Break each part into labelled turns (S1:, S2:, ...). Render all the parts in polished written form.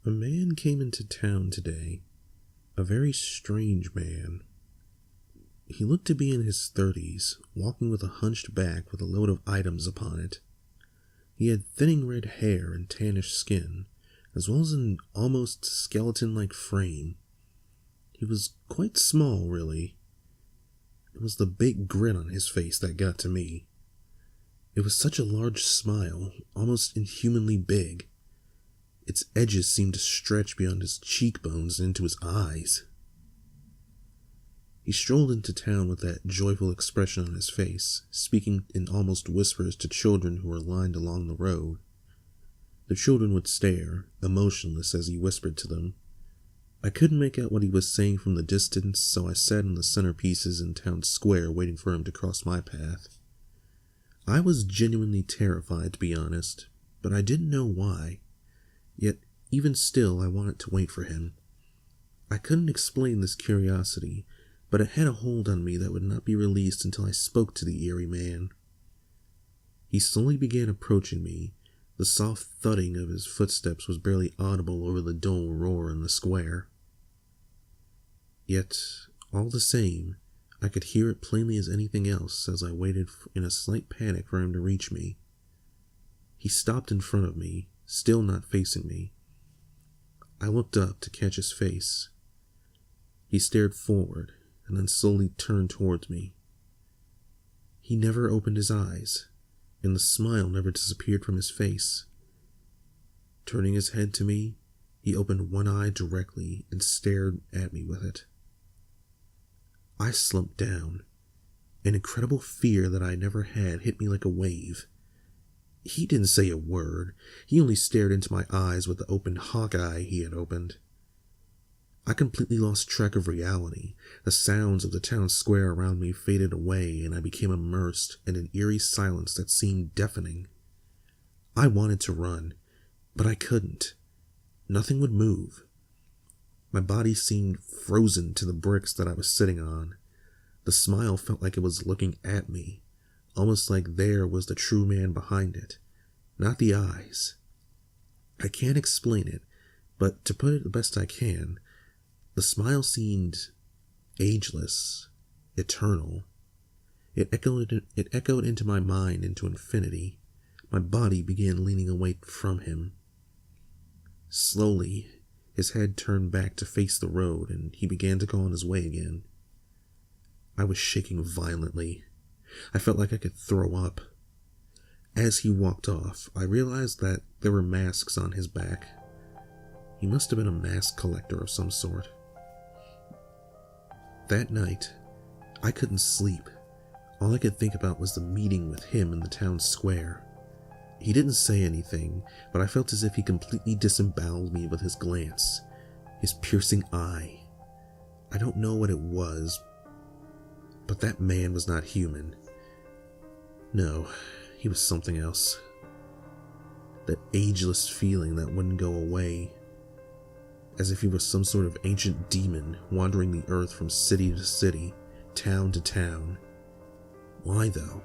S1: A man came into town today. A very strange man. He looked to be in his 30s, walking with a hunched back with a load of items upon it. He had thinning red hair and tannish skin, as well as an almost skeleton-like frame. He was quite small, really. It was the big grin on his face that got to me. It was such a large smile, almost inhumanly big. Its edges seemed to stretch beyond his cheekbones and into his eyes. He strolled into town with that joyful expression on his face, speaking in almost whispers to children who were lined along the road. The children would stare, emotionless, as he whispered to them. I couldn't make out what he was saying from the distance, so I sat in the centerpieces in town square waiting for him to cross my path. I was genuinely terrified, to be honest, but I didn't know why. Yet, even still, I wanted to wait for him. I couldn't explain this curiosity, but it had a hold on me that would not be released until I spoke to the eerie man. He slowly began approaching me. The soft thudding of his footsteps was barely audible over the dull roar in the square. Yet, all the same, I could hear it plainly as anything else as I waited in a slight panic for him to reach me. He stopped in front of me, still not facing me. I looked up to catch his face. He stared forward and then slowly turned towards me. He never opened his eyes, and the smile never disappeared from his face. Turning his head to me, he opened one eye directly and stared at me with it. I slumped down. An incredible fear that I never had hit me like a wave. He didn't say a word. He only stared into my eyes with the open hawk eye he had opened. I completely lost track of reality. The sounds of the town square around me faded away, and I became immersed in an eerie silence that seemed deafening. I wanted to run, but I couldn't. Nothing would move. My body seemed frozen to the bricks that I was sitting on. The smile felt like it was looking at me, almost like there was the true man behind it, not the eyes. I can't explain it, but to put it the best I can, the smile seemed ageless, eternal. It echoed into my mind into infinity. My body began leaning away from him. Slowly, his head turned back to face the road, and he began to go on his way again. I was shaking violently. I felt like I could throw up. As he walked off, I realized that there were masks on his back. He must have been a mask collector of some sort. That night, I couldn't sleep. All I could think about was the meeting with him in the town square. He didn't say anything, but I felt as if he completely disemboweled me with his glance, his piercing eye. I don't know what it was, but that man was not human. No, he was something else. That ageless feeling that wouldn't go away, as if he was some sort of ancient demon wandering the earth from city to city, town to town. Why, though?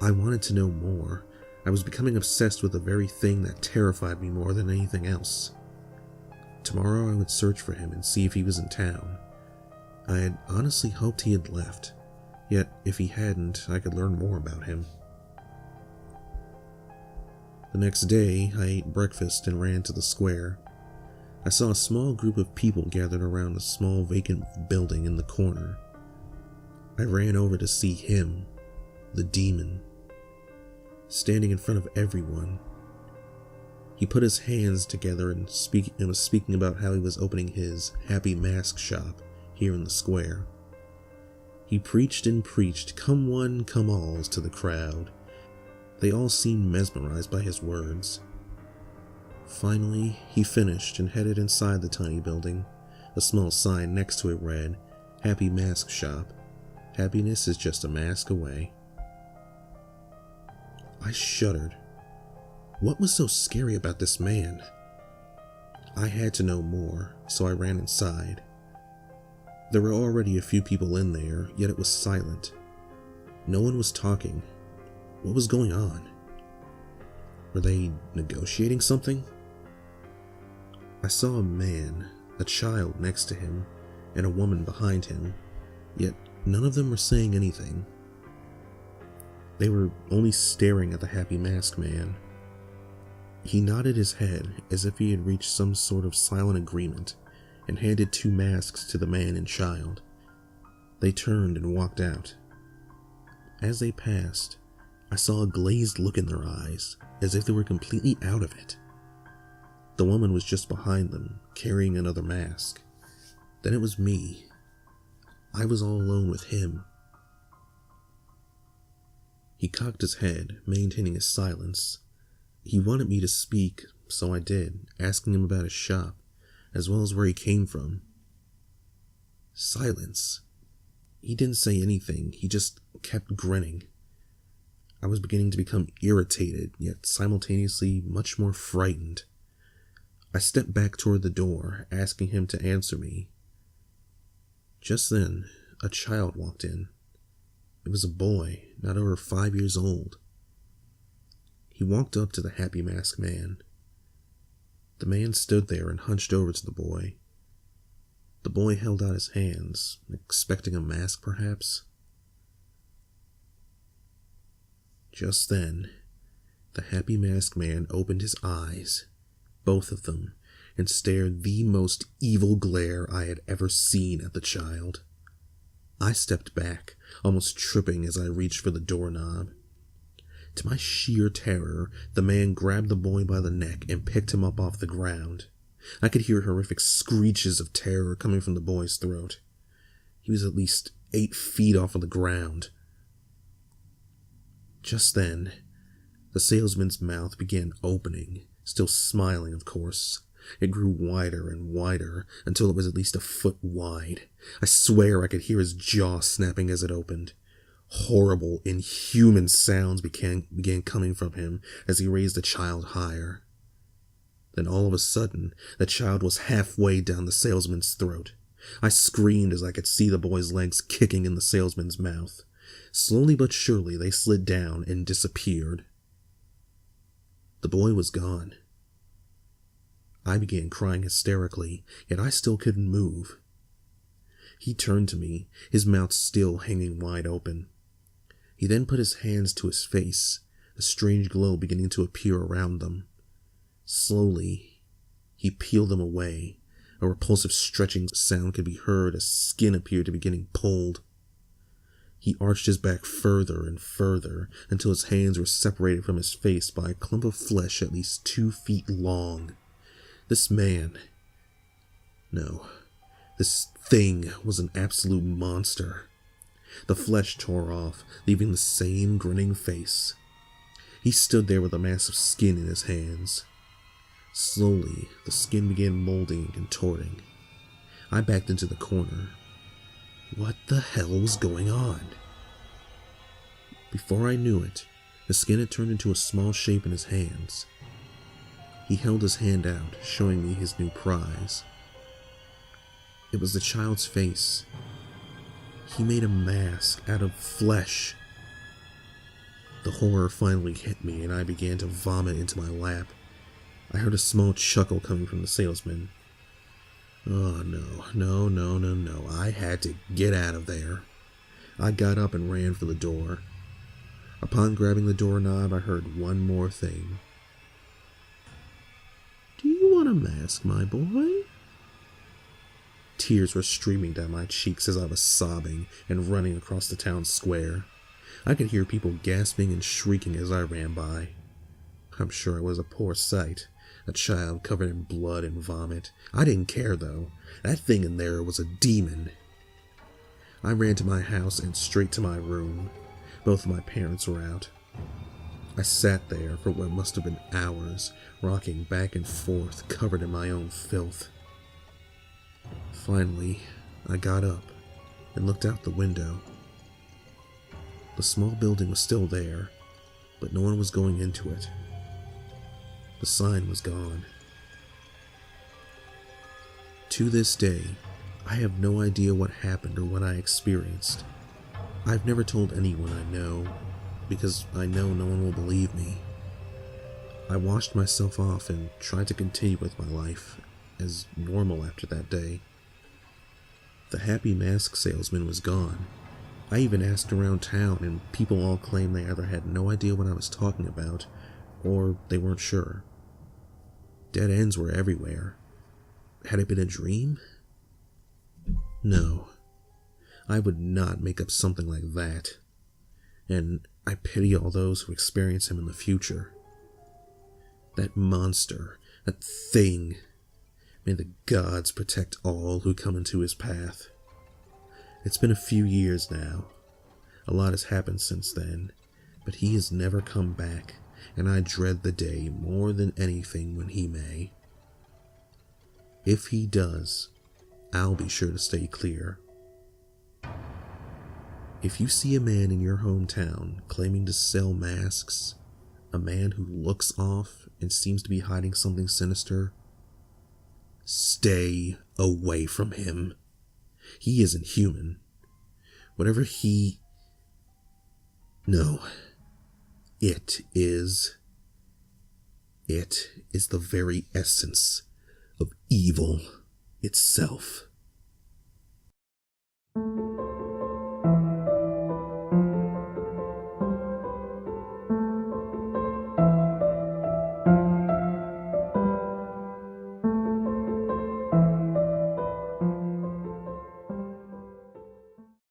S1: I wanted to know more. I was becoming obsessed with the very thing that terrified me more than anything else. Tomorrow I would search for him and see if he was in town. I had honestly hoped he had left, yet if he hadn't, I could learn more about him. The next day, I ate breakfast and ran to the square. I saw a small group of people gathered around a small vacant building in the corner. I ran over to see him, the demon, standing in front of everyone. He put his hands together and was speaking about how he was opening his Happy Mask shop here in the square. He preached and preached, "Come one, come alls," to the crowd. They all seemed mesmerized by his words. Finally, he finished and headed inside the tiny building. A small sign next to it read, "Happy Mask Shop. Happiness is just a mask away." I shuddered. What was so scary about this man? I had to know more, so I ran inside. There were already a few people in there, yet it was silent. No one was talking. What was going on? Were they negotiating something? I saw a man, a child next to him, and a woman behind him, yet none of them were saying anything. They were only staring at the happy masked man. He nodded his head as if he had reached some sort of silent agreement and handed 2 masks to the man and child. They turned and walked out. As they passed, I saw a glazed look in their eyes, as if they were completely out of it. The woman was just behind them, carrying another mask. Then it was me. I was all alone with him. He cocked his head, maintaining his silence. He wanted me to speak, so I did, asking him about his shop, as well as where he came from. Silence. He didn't say anything, he just kept grinning. I was beginning to become irritated, yet simultaneously much more frightened. I stepped back toward the door, asking him to answer me. Just then, a child walked in. It was a boy, not over 5 years old. He walked up to the happy masked man. The man stood there and hunched over to the boy. The boy held out his hands, expecting a mask perhaps. Just then, the happy masked man opened his eyes, both of them, and stared the most evil glare I had ever seen at the child. I stepped back, almost tripping as I reached for the doorknob. To my sheer terror, the man grabbed the boy by the neck and picked him up off the ground. I could hear horrific screeches of terror coming from the boy's throat. He was at least 8 feet off of the ground. Just then, the salesman's mouth began opening, still smiling, of course. It grew wider and wider until it was at least a foot wide. I swear I could hear his jaw snapping as it opened. Horrible, inhuman sounds began coming from him as he raised the child higher. Then all of a sudden, the child was halfway down the salesman's throat. I screamed as I could see the boy's legs kicking in the salesman's mouth. Slowly but surely, they slid down and disappeared. The boy was gone. I began crying hysterically, yet I still couldn't move. He turned to me, his mouth still hanging wide open. He then put his hands to his face, a strange glow beginning to appear around them. Slowly, he peeled them away. A repulsive stretching sound could be heard as skin appeared to be getting pulled. He arched his back further and further until his hands were separated from his face by a clump of flesh at least 2 feet long. This man... No, this thing was an absolute monster. The flesh tore off, leaving the same grinning face. He stood there with a mass of skin in his hands. Slowly, the skin began molding and contorting. I backed into the corner. What the hell was going on? Before I knew it, the skin had turned into a small shape in his hands. He held his hand out, showing me his new prize. It was the child's face. He made a mask out of flesh. The horror finally hit me, and I began to vomit into my lap. I heard a small chuckle coming from the salesman. Oh, no. I had to get out of there. I got up and ran for the door. Upon grabbing the doorknob, I heard one more thing. Do you want a mask, my boy? Tears were streaming down my cheeks as I was sobbing and running across the town square. I could hear people gasping and shrieking as I ran by. I'm sure it was a poor sight. A child covered in blood and vomit. I didn't care, though. That thing in there was a demon. I ran to my house and straight to my room. Both of my parents were out. I sat there for what must have been hours, rocking back and forth, covered in my own filth. Finally, I got up and looked out the window. The small building was still there, but no one was going into it. The sign was gone. To this day, I have no idea what happened or what I experienced. I've never told anyone I know, because I know no one will believe me. I washed myself off and tried to continue with my life, as normal after that day. The happy mask salesman was gone. I even asked around town, and people all claimed they either had no idea what I was talking about, or they weren't sure. Dead ends were everywhere. Had it been a dream? No. I would not make up something like that. And I pity all those who experience him in the future. That monster, that thing. May the gods protect all who come into his path. It's been a few years now. A lot has happened since then, but he has never come back, and I dread the day more than anything when he may. If he does, I'll be sure to stay clear. If you see a man in your hometown claiming to sell masks, a man who looks off and seems to be hiding something sinister, stay away from him. He isn't human. Whatever he... No. It is the very essence of evil itself.